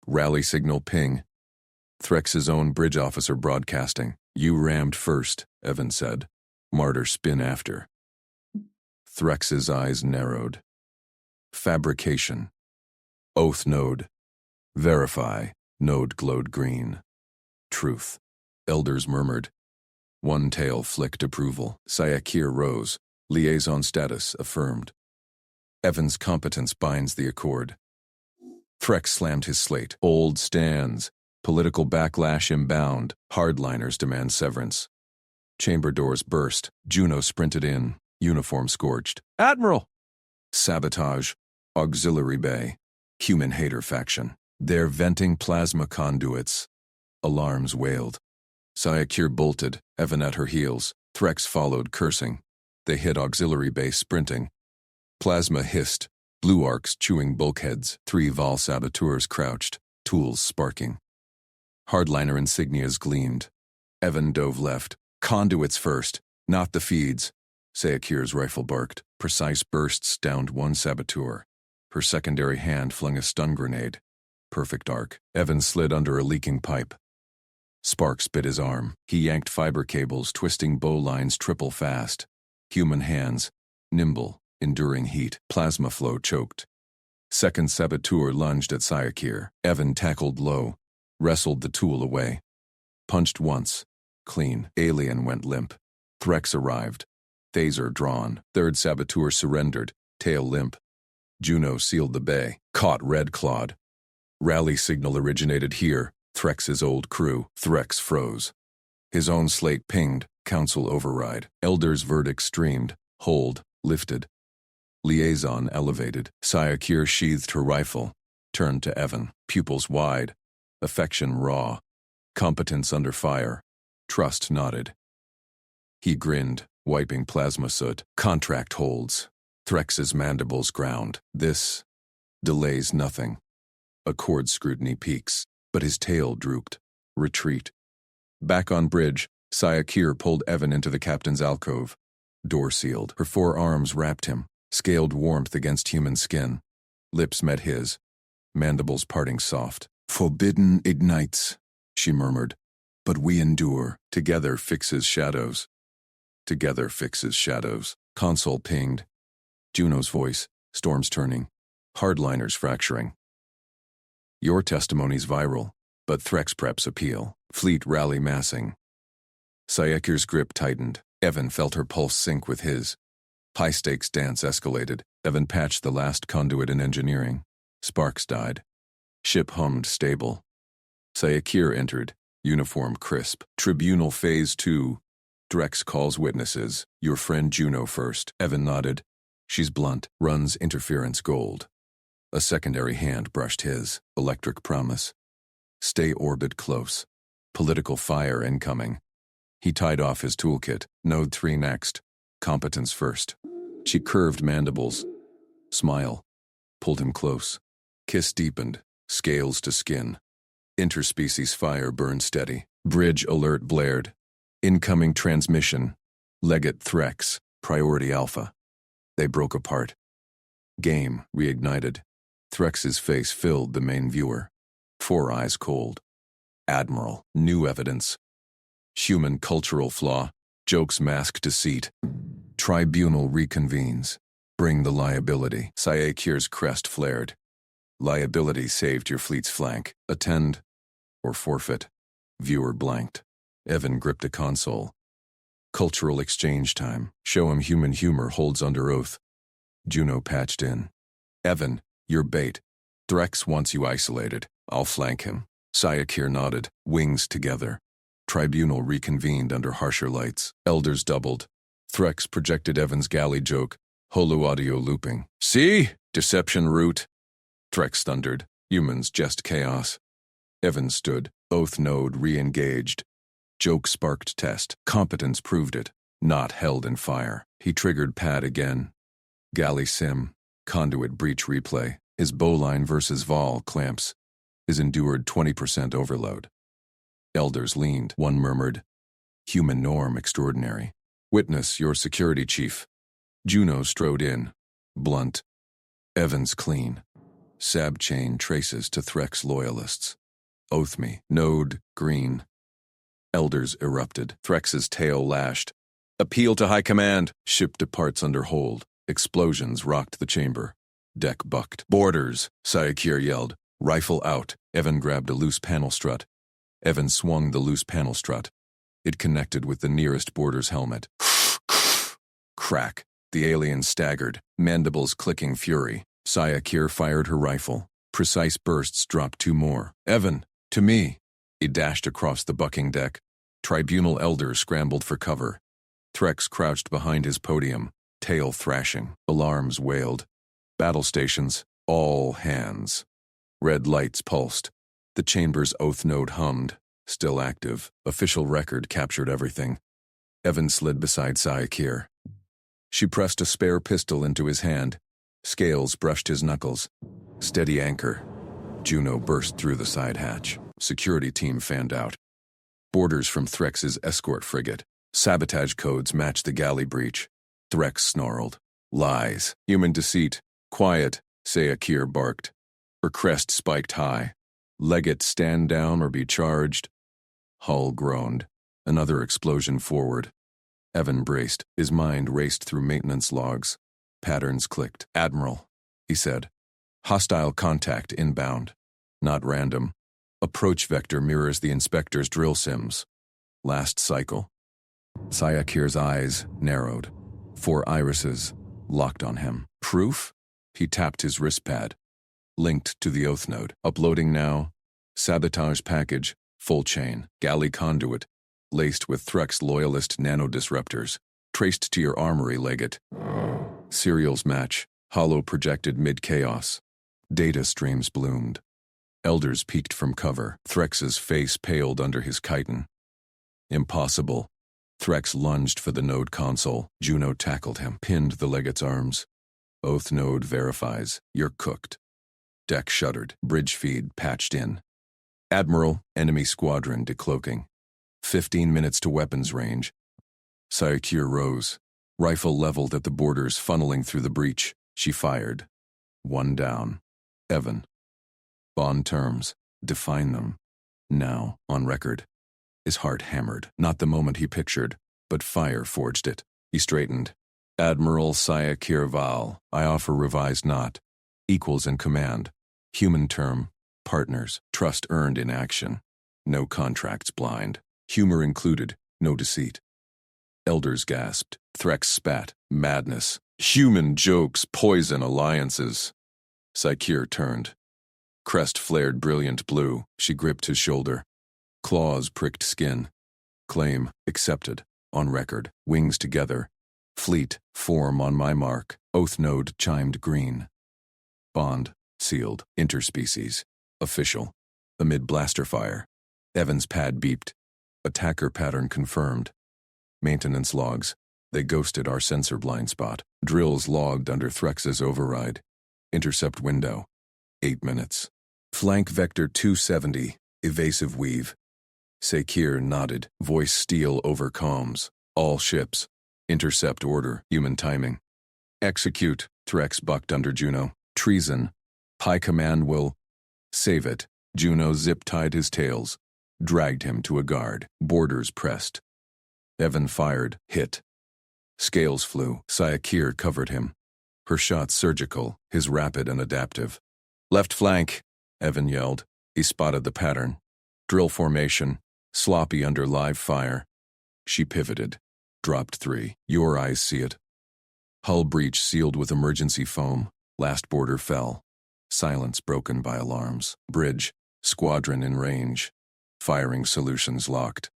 Rally signal ping. Threx's own bridge officer broadcasting. You rammed first, Evan said. Martyr spin after. Threx's eyes narrowed. Fabrication. Oath node. Verify. Node glowed green. Truth. Elders murmured. One tail flicked approval. Sayakir rose. Liaison status affirmed. Evan's competence binds the Accord. Threx slammed his slate. Old stands. Political backlash inbound. Hardliners demand severance. Chamber doors burst. Juno sprinted in. Uniform scorched. Admiral! Sabotage. Auxiliary bay. Human hater faction. They're venting plasma conduits. Alarms wailed. Sayakir bolted, Evan at her heels. Threx followed, cursing. They hit auxiliary bay sprinting. Plasma hissed. Blue arcs chewing bulkheads. 3 Vol saboteurs crouched, tools sparking. Hardliner insignias gleamed. Evan dove left. Conduits first, not the feeds. Sayakir's rifle barked. Precise bursts downed one saboteur. Her secondary hand flung a stun grenade. Perfect arc. Evan slid under a leaking pipe. Sparks bit his arm. He yanked fiber cables, twisting bow lines triple fast. Human hands. Nimble, enduring heat. Plasma flow choked. Second saboteur lunged at Sayakir. Evan tackled low. Wrestled the tool away. Punched once. Clean. Alien went limp. Threx arrived. Phaser drawn. Third saboteur surrendered. Tail limp. Juno sealed the bay. Caught Red Clawed. Rally signal originated here. Threx's old crew. Threx froze. His own slate pinged. Council override. Elder's verdict streamed. Hold. Lifted. Liaison elevated. Sayakir sheathed her rifle. Turned to Evan. Pupils wide. Affection raw. Competence under fire. Trust nodded. He grinned, wiping plasma soot. Contract holds. Threx's mandibles ground. This delays nothing. Accord scrutiny peaks, but his tail drooped. Retreat. Back on bridge, Sayakir pulled Evan into the captain's alcove. Door sealed. Her forearms wrapped him, scaled warmth against human skin. Lips met his, mandibles parting soft. "Forbidden ignites," she murmured. "But we endure. Together fixes shadows. Together fixes shadows." Console pinged. Juno's voice, storms turning. Hardliners fracturing. "Your testimony's viral, but Threx preps appeal. Fleet rally massing." Sayakir's grip tightened. Evan felt her pulse sync with his. High-stakes dance escalated. Evan patched the last conduit in engineering. Sparks died. Ship hummed stable. Sayakir entered, uniform crisp. "Tribunal Phase 2. Drex calls witnesses. Your friend Juno first." Evan nodded. "She's blunt, runs interference gold." A secondary hand brushed his. Electric promise. "Stay orbit close. Political fire incoming." He tied off his toolkit. Node 3 next. Competence first. She curved mandibles. Smile. Pulled him close. Kiss deepened. Scales to skin. Interspecies fire burned steady. Bridge alert blared. Incoming transmission. Legate Threx. Priority Alpha. They broke apart. Game reignited. Threx's face filled the main viewer. 4 eyes cold. Admiral. New evidence. Human cultural flaw. Jokes mask deceit. Tribunal reconvenes. Bring the liability. Sayakir's crest flared. Liability saved your fleet's flank. Attend or forfeit. Viewer blanked. Evan gripped a console. Cultural exchange time. Show him human humor holds under oath. Juno patched in. "Evan, you're bait. Threx wants you isolated. I'll flank him." Sayakir nodded, wings together. Tribunal reconvened under harsher lights. Elders doubled. Threx projected Evan's galley joke. Holo audio looping. "See? Deception root." Threx thundered. Humans just chaos. Evan stood. Oath node re-engaged. Joke sparked test. Competence proved it. Not held in fire. He triggered pad again. Galley sim. Conduit breach replay. His bowline versus vol clamps. His endured 20% overload. Elders leaned. One murmured, "Human norm extraordinary. Witness your security chief." Juno strode in. Blunt. Evans clean. Sab chain traces to Threx loyalists. Oath me. Node green. Elders erupted. Threx's tail lashed. "Appeal to high command." Ship departs under hold. Explosions rocked the chamber. Deck bucked. "Boarders," Sayakir yelled. "Rifle out." Evan grabbed a loose panel strut. Evan swung the loose panel strut. It connected with the nearest boarder's helmet. Crack. The alien staggered, mandibles clicking fury. Sayakir fired her rifle. Precise bursts dropped 2 more. "Evan, to me." He dashed across the bucking deck. Tribunal elders scrambled for cover. Threx crouched behind his podium, tail thrashing. Alarms wailed. Battle stations, all hands. Red lights pulsed. The chamber's oath node hummed. Still active. Official record captured everything. Evan slid beside Sayakir. She pressed a spare pistol into his hand. Scales brushed his knuckles. Steady anchor. Juno burst through the side hatch. Security team fanned out. Boarders from Threx's escort frigate. Sabotage codes matched the galley breach. Threx snarled. "Lies. Human deceit. Quiet," Sayakir barked. Her crest spiked high. "Legate stand down or be charged." Hull groaned. Another explosion forward. Evan braced. His mind raced through maintenance logs. Patterns clicked. "Admiral," he said. "Hostile contact inbound. Not random. Approach vector mirrors the inspector's drill sims. Last cycle." Sayakir's eyes narrowed. 4 irises locked on him. "Proof?" He tapped his wrist pad. Linked to the oath node. "Uploading now. Sabotage package. Full chain. Galley conduit. Laced with Threx loyalist nanodisruptors. Traced to your armory, Legate." Serials match. Hollow projected mid-chaos. Data streams bloomed. Elders peeked from cover. Threx's face paled under his chitin. "Impossible." Threx lunged for the node console. Juno tackled him, pinned the Legate's arms. "Oath node verifies. You're cooked." Deck shuddered. Bridge feed patched in. "Admiral, enemy squadron decloaking." 15 minutes to weapons range. Sayakir rose, rifle leveled at the borders funneling through the breach. She fired. One down. Evan. Bond terms. Define them. Now, on record. His heart hammered, not the moment he pictured, but fire forged it. He straightened. Admiral Sayakir Val, I offer revised not. Equals in command. Human term. Partners. Trust earned in action. No contracts blind. Humor included. No deceit. Elders gasped. Threx spat. Madness. Human jokes poison alliances. Sayakir turned. Crest flared brilliant blue. She gripped his shoulder. Claws pricked skin. Claim, accepted. On record. Wings together. Fleet, form on my mark. Oath node chimed green. Bond, sealed. Interspecies. Official. Amid blaster fire. Evan's pad beeped. Attacker pattern confirmed. Maintenance logs. They ghosted our sensor blind spot. Drills logged under Threx's override. Intercept window. 8 minutes. Flank vector 270. Evasive weave. Sayakir nodded. Voice steel over comms. All ships. Intercept order. Human timing. Execute. Threx bucked under Juno. Treason. High command will save it. Juno zip-tied his tails. Dragged him to a guard. Borders pressed. Evan fired. Hit. Scales flew. Sayakir covered him. Her shot surgical, his rapid and adaptive. Left flank, Evan yelled. He spotted the pattern. Drill formation, sloppy under live fire. She pivoted. Dropped 3. Your eyes see it. Hull breach sealed with emergency foam. Last border fell. Silence broken by alarms. Bridge, squadron in range. Firing solutions locked.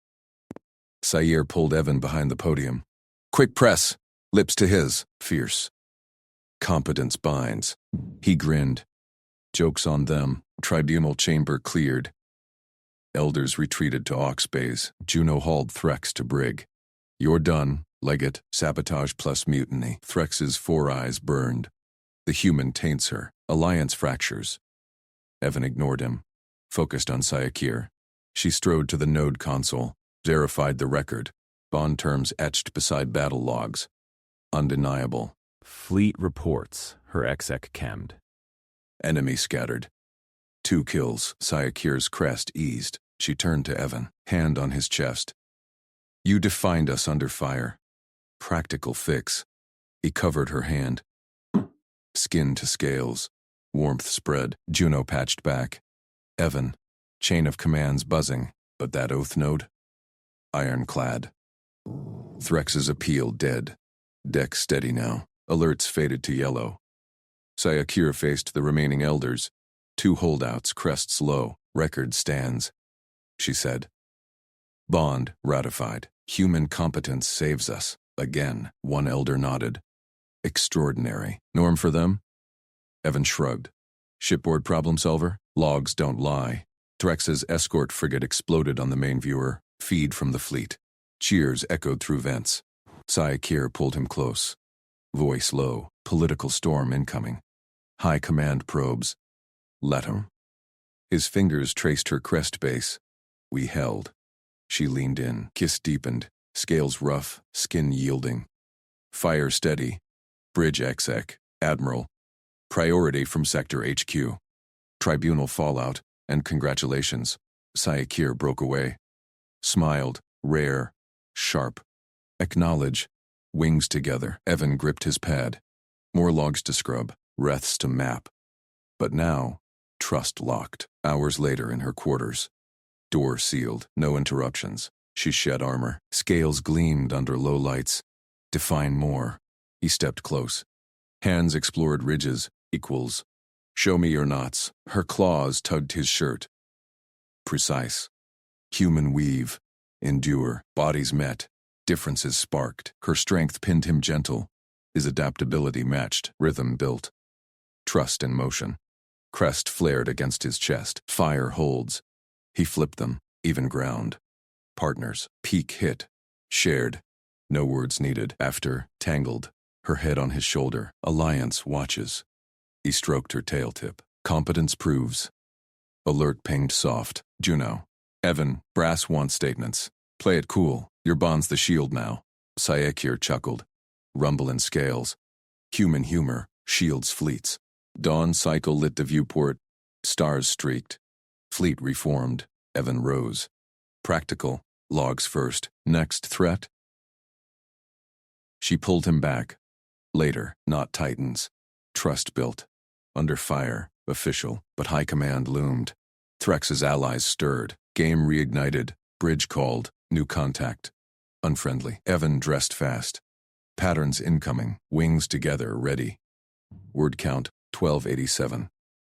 Sayir pulled Evan behind the podium. Quick press, lips to his, fierce. Competence binds. He grinned. Joke's on them. Tribunal chamber cleared. Elders retreated to Aux bays. Juno hauled Threx to brig. You're done, Legate. Sabotage plus mutiny. Threx's 4 eyes burned. The human taints her. Alliance fractures. Evan ignored him. Focused on Sayakir. She strode to the node console. Verified the record. Bond terms etched beside battle logs. Undeniable. Fleet reports, her exec chemmed. Enemy scattered. 2 kills. Sayakir's crest eased. She turned to Evan, hand on his chest. You defined us under fire. Practical fix. He covered her hand. Skin to scales. Warmth spread. Juno patched back. Evan. Chain of commands buzzing. But that oath node? Ironclad. Threx's appeal dead. Deck steady now. Alerts faded to yellow. Sayakir faced the remaining elders. 2 holdouts, crests low. Record stands. She said. Bond ratified. Human competence saves us. Again. 1 elder nodded. Extraordinary. Norm for them? Evan shrugged. Shipboard problem solver? Logs don't lie. Threx's escort frigate exploded on the main viewer. Feed from the fleet. Cheers echoed through vents. Sayakir pulled him close. Voice low. Political storm incoming. High command probes. Let him. His fingers traced her crest base. We held. She leaned in. Kiss deepened. Scales rough. Skin yielding. Fire steady. Bridge exec. Admiral. Priority from Sector HQ. Tribunal fallout. And congratulations. Sayakir broke away. Smiled. Rare. Sharp. Acknowledge. Wings together. Evan gripped his pad. More logs to scrub. Wreaths to map. But now, trust locked. Hours later in her quarters. Door sealed. No interruptions. She shed armor. Scales gleamed under low lights. Define more. He stepped close. Hands explored ridges. Equals. Show me your knots. Her claws tugged his shirt. Precise. Human weave. Endure. Bodies met. Differences sparked. Her strength pinned him gentle. His adaptability matched. Rhythm built. Trust in motion. Crest flared against his chest. Fire holds. He flipped them. Even ground. Partners. Peak hit. Shared. No words needed. After. Tangled. Her head on his shoulder. Alliance watches. He stroked her tail tip. Competence proves. Alert pinged soft. Juno. Evan. Brass wants statements. Play it cool. Your bond's the shield now. Syekir chuckled. Rumble in scales. Human humor. Shields fleets. Dawn cycle lit the viewport. Stars streaked. Fleet reformed. Evan rose. Practical. Logs first. Next threat? She pulled him back. Later, not Titans. Trust built. Under fire. Official, but high command loomed. Threx's allies stirred. Game reignited. Bridge called. New contact. Unfriendly. Evan dressed fast. Patterns incoming. Wings together, ready. Word count, 1287.